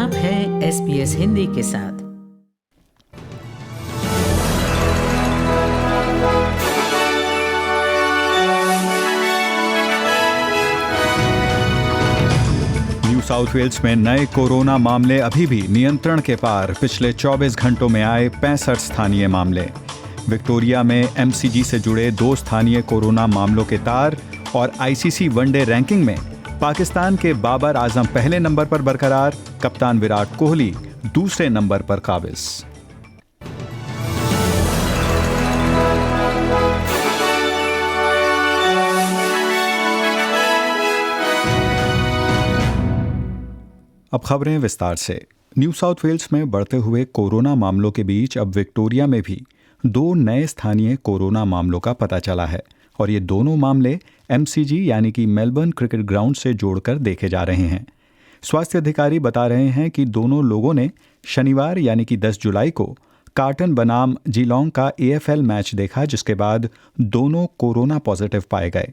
आप हैं SBS हिंदी के साथ। न्यू साउथ वेल्स में नए कोरोना मामले अभी भी नियंत्रण के पार। पिछले 24 घंटों में आए 65 स्थानीय मामले। विक्टोरिया में MCG से जुड़े 2 स्थानीय कोरोना मामलों के तार। और ICC वनडे रैंकिंग में पाकिस्तान के बाबर आजम पहले नंबर पर बरकरार, कप्तान विराट कोहली दूसरे नंबर पर काबिज। अब खबरें विस्तार से। न्यू साउथ वेल्स में बढ़ते हुए कोरोना मामलों के बीच अब विक्टोरिया में भी 2 नए स्थानीय कोरोना मामलों का पता चला है और ये दोनों मामले MCG यानी कि मेलबर्न क्रिकेट ग्राउंड से जोड़कर देखे जा रहे हैं। स्वास्थ्य अधिकारी बता रहे हैं कि दोनों लोगों ने शनिवार यानी कि 10 जुलाई को कार्टन बनाम जीलोंग का AFL मैच देखा, जिसके बाद दोनों कोरोना पॉजिटिव पाए गए।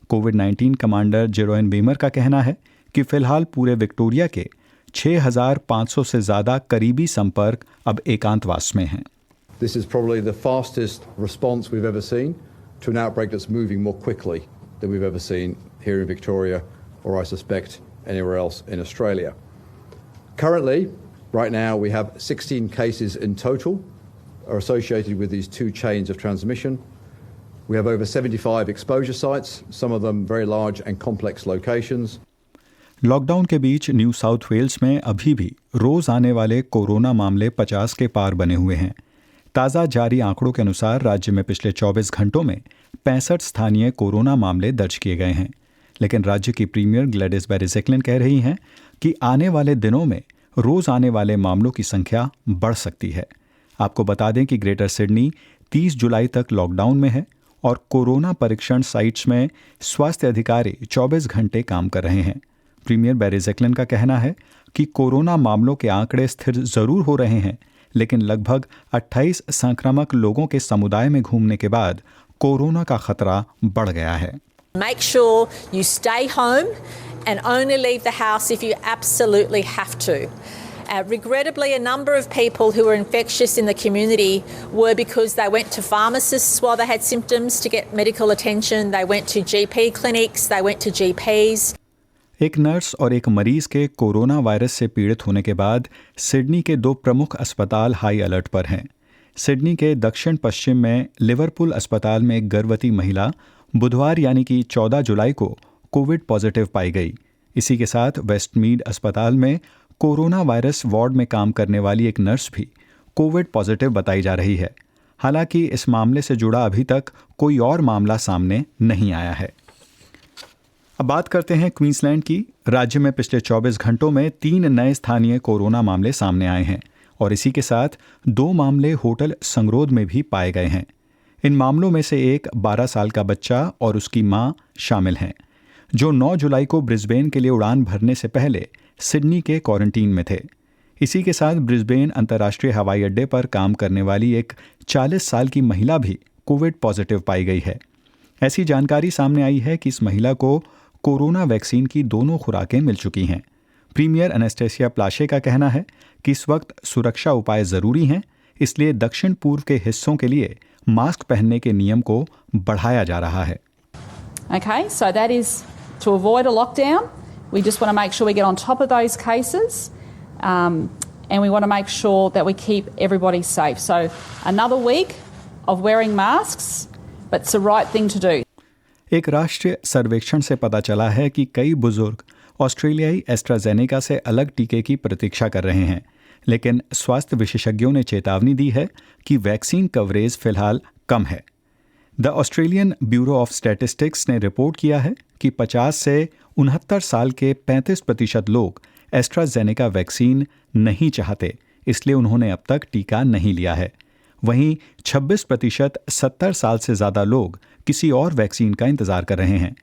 कोविड-19 कमांडर जेरोइन बीमर का कहना है कि फिलहाल पूरे विक्टोरिया के 6,500 से ज़्यादा करीबी संपर्क अब एकांतवास में हैं। This is probably the fastest response we've ever seen to an outbreak that's moving more quickly than we've ever seen here in Victoria, or I suspect anywhere else in Australia. Currently, right now, we have 16 cases in total are associated with these 2 chains of transmission. We have over 75 exposure sites, some of them very large and complex locations. Lockdown के बीच new south Wales में अभी भी रोज आने वाले corona मामले 50 के पार बने हुए हैं। ताज़ा जारी आंकड़ों के अनुसार राज्य में पिछले 24 घंटों में 65 स्थानीय कोरोना मामले दर्ज किए गए हैं। लेकिन राज्य की प्रीमियर ग्लैडिस बेरिज़िक्लिन कह रही हैं कि आने वाले दिनों में रोज आने वाले मामलों की संख्या बढ़ सकती है। आपको बता दें कि ग्रेटर सिडनी 30 जुलाई तक लॉकडाउन में है और कोरोना परीक्षण साइट्स में स्वास्थ्य अधिकारी 24 घंटे काम कर रहे हैं। प्रीमियर बेरिज़िक्लिन का कहना है कि कोरोना मामलों के आंकड़े स्थिर जरूर हो रहे हैं, लेकिन लगभग 28 संक्रामक लोगों के समुदाय में घूमने के बाद कोरोना का खतरा बढ़ गया है। Make sure you stay home and only leave the house if you absolutely have to. Regrettably, a number of people who were infectious in the community were because they went to pharmacists while they had symptoms to get medical attention. They went to GP clinics, they went to GPs. एक nurse और एक मरीज के corona virus से पीड़ित होने के बाद सिडनी के 2 प्रमुख अस्पताल हाई अलर्ट पर हैं। सिडनी के दक्षिण पश्चिम में लिवरपूल अस्पताल में एक गर्भवती महिला बुधवार यानी कि 14 जुलाई को कोविड पॉजिटिव पाई गई। इसी के साथ वेस्टमीड अस्पताल में कोरोना वायरस वार्ड में काम करने वाली एक नर्स भी कोविड पॉजिटिव बताई जा रही है। हालांकि इस मामले से जुड़ा अभी तक कोई और मामला सामने नहीं आया है। अब बात करते हैं क्वींसलैंड की। राज्य में पिछले 24 घंटों में 3 नए स्थानीय कोरोना मामले सामने आए हैं और इसी के साथ 2 मामले होटल संगरोध में भी पाए गए हैं। इन मामलों में से एक 12 साल का बच्चा और उसकी मां शामिल हैं, जो 9 जुलाई को ब्रिस्बेन के लिए उड़ान भरने से पहले सिडनी के क्वारंटीन में थे। इसी के साथ ब्रिस्बेन अंतर्राष्ट्रीय हवाई अड्डे पर काम करने वाली एक 40 साल की महिला भी कोविड पॉजिटिव पाई गई है। ऐसी जानकारी सामने आई है कि इस महिला को कोरोना वैक्सीन की दोनों खुराकें मिल चुकी हैं। प्रीमियर एनेस्टेसिया प्लाशे का कहना है कि इस वक्त सुरक्षा उपाय ज़रूरी हैं, इसलिए दक्षिण पूर्व के हिस्सों के लिए मास्क पहनने के नियम को बढ़ाया जा रहा है। Okay, so that is to avoid a lockdown. We just want to make sure we get on top of those cases, and we want to make sure that we keep everybody safe. So another week of wearing masks, but it's the right thing to do. एक राष्ट्रीय सर्वेक्षण से पता चला है कि कई बुजुर्ग ऑस्ट्रेलियाई एस्ट्राजेनेका से अलग टीके की प्रतीक्षा कर रहे हैं, लेकिन स्वास्थ्य विशेषज्ञों ने चेतावनी दी है कि वैक्सीन कवरेज फिलहाल कम है। The Australian bureau of statistics ने रिपोर्ट किया है कि 50 से 69 साल के 35% लोग एस्ट्राजेनेका वैक्सीन नहीं चाहते, इसलिए उन्होंने अब तक टीका नहीं लिया है। वहीं 26% 70 साल से ज़्यादा लोग किसी और वैक्सीन का इंतज़ार कर रहे हैं।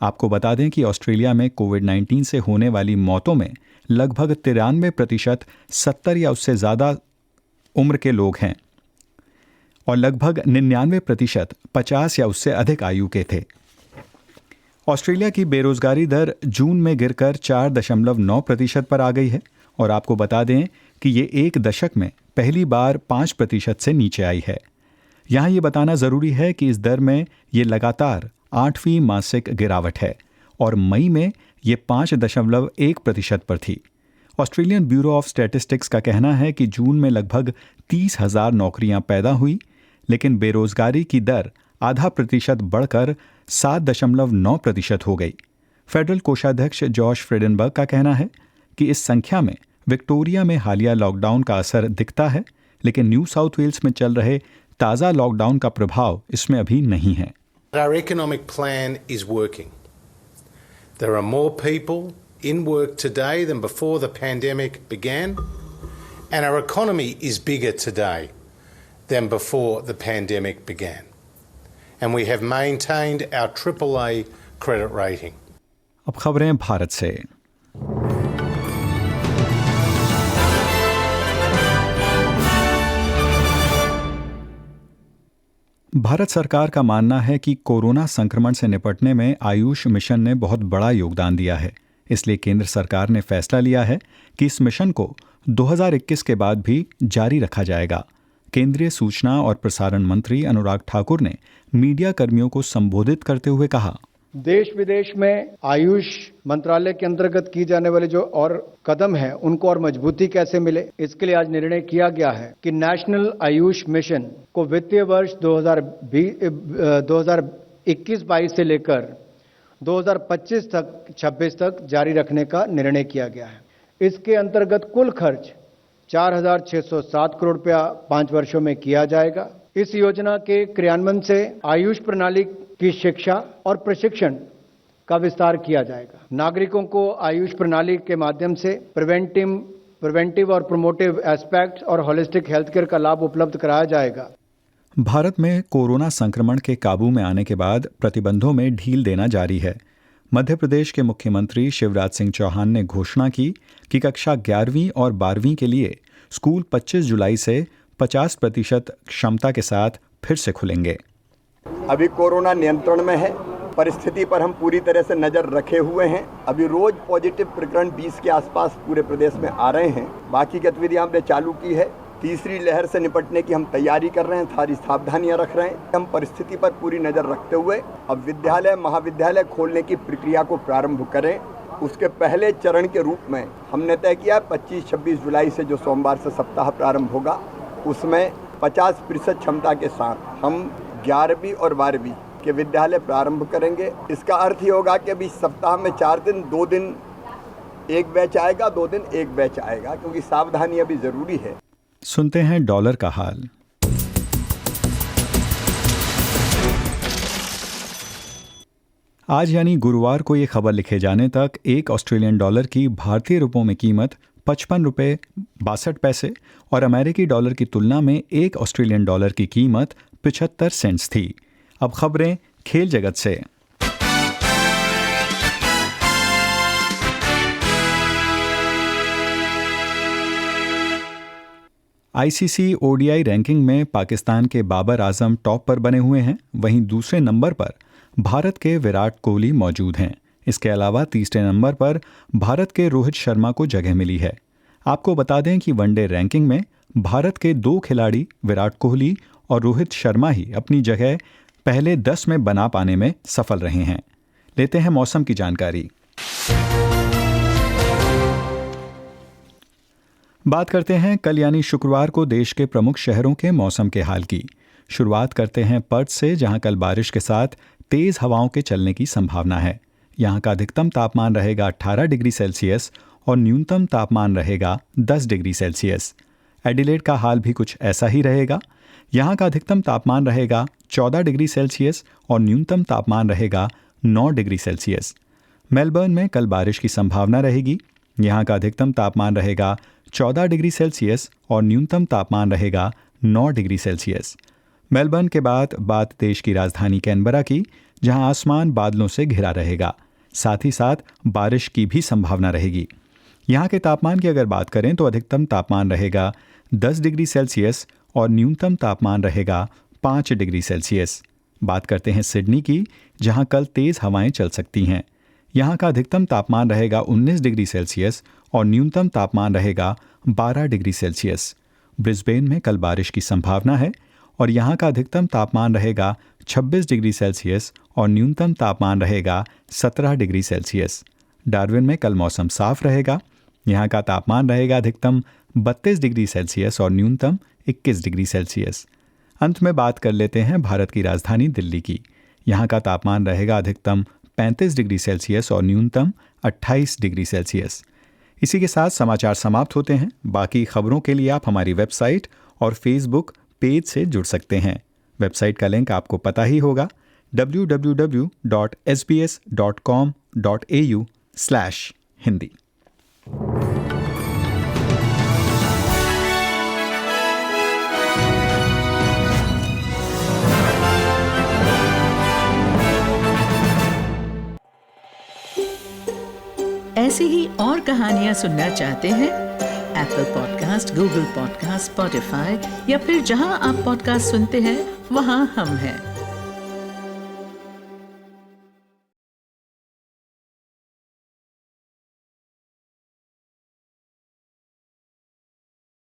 आपको बता दें कि ऑस्ट्रेलिया में कोविड-19 से होने वाली मौतों में लगभग 93% 70 या उससे ज़्यादा उम्र के लोग हैं और लगभग 99% 50 या उससे अधिक आयु के थे। ऑस्ट्रेलिया की बेरोजगारी दर जून में गिरकर 4.9% पर आ गई है और आपको बता दें कि ये एक दशक में पहली बार 5% से नीचे आई है। यहाँ ये बताना ज़रूरी है कि इस दर में ये लगातार 8वीं मासिक गिरावट है और मई में ये 5.1% पर थी। ऑस्ट्रेलियन ब्यूरो ऑफ स्टैटिस्टिक्स का कहना है कि जून में लगभग 30,000 नौकरियां पैदा हुई, लेकिन बेरोजगारी की दर 0.5% बढ़कर 7.9% हो गई। फेडरल कोषाध्यक्ष जॉश फ्रीडेनबर्ग का कहना है कि इस संख्या में विक्टोरिया में हालिया लॉकडाउन का असर दिखता है, लेकिन न्यू साउथ वेल्स में चल रहे ताज़ा लॉकडाउन का प्रभाव इसमें अभी नहीं है। Our economic plan is working. There are more people in work today than before the pandemic began, and our economy is bigger today than before the pandemic began. And we have maintained our AAA credit rating. अब खबरें भारत से। भारत सरकार का मानना है कि corona संक्रमण से निपटने में आयुष मिशन ने बहुत बड़ा योगदान दिया है। इसलिए केंद्र सरकार ने फैसला लिया है कि इस मिशन को 2021 के बाद भी जारी रखा जाएगा। केंद्रीय सूचना और प्रसारण मंत्री अनुराग ठाकुर ने मीडिया कर्मियों को संबोधित करते हुए कहा, देश विदेश में आयुष मंत्रालय के अंतर्गत की जाने वाले जो और कदम हैं उनको और मजबूती कैसे मिले, इसके लिए आज निर्णय किया गया है कि नेशनल आयुष मिशन को वित्तीय वर्ष 2021-22 से लेकर 2025-26 तक जारी रखने का निर्णय किया गया है। इसके अंतर्गत कुल खर्च 4,607 करोड़ रुपया 5 वर्षों में किया जाएगा। इस योजना के क्रियान्वयन से आयुष प्रणाली की शिक्षा और प्रशिक्षण का विस्तार किया जाएगा। नागरिकों को आयुष प्रणाली के माध्यम से प्रिवेंटिव और प्रोमोटिव एस्पेक्ट्स और होलिस्टिक हेल्थ केयर का लाभ उपलब्ध कराया जाएगा। भारत में कोरोना संक्रमण के काबू में आने के बाद प्रतिबंधों में ढील देना जारी है। मध्य प्रदेश के मुख्यमंत्री शिवराज सिंह चौहान ने घोषणा की कि कक्षा 11वीं और 12वीं के लिए स्कूल 25 जुलाई से 50% क्षमता के साथ फिर से खुलेंगे। अभी कोरोना नियंत्रण में है, परिस्थिति पर हम पूरी तरह से नजर रखे हुए हैं। अभी रोज पॉजिटिव प्रकरण 20 के आसपास पूरे प्रदेश में आ रहे हैं। बाकी गतिविधियां हमने चालू की है। तीसरी लहर से निपटने की हम तैयारी कर रहे हैं, सारी सावधानियां रख रहे हैं। हम परिस्थिति पर पूरी नजर रखते हुए अब विद्यालय महाविद्यालय खोलने की प्रक्रिया को प्रारंभ करें। उसके पहले चरण के रूप में हमने तय किया 25-26 जुलाई से जो सोमवार से सप्ताह प्रारंभ होगा, उसमें 50% क्षमता के साथ हम 11वीं और 12वीं के विद्यालय प्रारंभ करेंगे। इसका अर्थ ये होगा कि अभी सप्ताह में 4 दिन 2 दिन एक बैच आएगा, 2 दिन एक बैच आएगा, क्योंकि सावधानी अभी जरूरी है। सुनते हैं डॉलर का हाल। आज यानी गुरुवार को ये खबर लिखे जाने तक एक ऑस्ट्रेलियन डॉलर की भारतीय रुपयों में कीमत 55 रुपये 62 पैसे और अमेरिकी डॉलर की तुलना में एक ऑस्ट्रेलियन डॉलर की कीमत 75 सेंट्स थी। अब खबरें खेल जगत से। आईसीसी ओडीआई रैंकिंग में पाकिस्तान के बाबर आजम टॉप पर बने हुए हैं, वहीं दूसरे नंबर पर भारत के विराट कोहली मौजूद हैं। इसके अलावा तीसरे नंबर पर भारत के रोहित शर्मा को जगह मिली है। आपको बता दें कि वनडे रैंकिंग में भारत के 2 खिलाड़ी विराट कोहली और रोहित शर्मा ही अपनी जगह पहले 10 में बना पाने में सफल रहे हैं। लेते हैं मौसम की जानकारी। बात करते हैं कल यानी शुक्रवार को देश के प्रमुख शहरों के मौसम के हाल की। शुरुआत करते हैं पर्थ से, जहां कल बारिश के साथ तेज हवाओं के चलने की संभावना है। यहां का अधिकतम तापमान रहेगा 18 डिग्री सेल्सियस और न्यूनतम तापमान रहेगा 10 डिग्री सेल्सियस। एडिलेड का हाल भी कुछ ऐसा ही रहेगा। यहां का अधिकतम तापमान रहेगा 14 डिग्री सेल्सियस और न्यूनतम तापमान रहेगा 9 डिग्री सेल्सियस। मेलबर्न में कल बारिश की संभावना रहेगी। यहां का अधिकतम तापमान रहेगा 14 डिग्री सेल्सियस और न्यूनतम तापमान रहेगा 9 डिग्री सेल्सियस। मेलबर्न के बाद बात देश की राजधानी कैनबरा की, जहां आसमान बादलों से घिरा रहेगा, साथ ही साथ बारिश की भी संभावना रहेगी। यहां के तापमान की अगर बात करें तो अधिकतम तापमान रहेगा 10 डिग्री सेल्सियस और न्यूनतम तापमान रहेगा 5 डिग्री सेल्सियस। बात करते हैं सिडनी की, जहां कल तेज़ हवाएं चल सकती हैं। यहां का अधिकतम तापमान रहेगा 19 डिग्री सेल्सियस और न्यूनतम तापमान रहेगा 12 डिग्री सेल्सियस। ब्रिस्बेन में कल बारिश की संभावना है और यहाँ का अधिकतम तापमान रहेगा 26 डिग्री सेल्सियस और न्यूनतम तापमान रहेगा 17 डिग्री सेल्सियस। डार्विन में कल मौसम साफ रहेगा, यहाँ का तापमान रहेगा अधिकतम 32 डिग्री सेल्सियस और न्यूनतम 21 डिग्री सेल्सियस। अंत में बात कर लेते हैं भारत की राजधानी दिल्ली की। यहाँ का तापमान रहेगा अधिकतम 35 डिग्री सेल्सियस और न्यूनतम 28 डिग्री सेल्सियस। इसी के साथ समाचार समाप्त होते हैं। बाकी खबरों के लिए आप हमारी वेबसाइट और फेसबुक पेज से जुड़ सकते हैं। वेबसाइट का लिंक आपको पता ही होगा, www.sbs.com.au/hindi। ऐसी ही और कहानियाँ सुनना चाहते हैं? Apple podcast, Google podcast, Spotify या फिर जहां आप पॉडकास्ट सुनते हैं वहां हम हैं।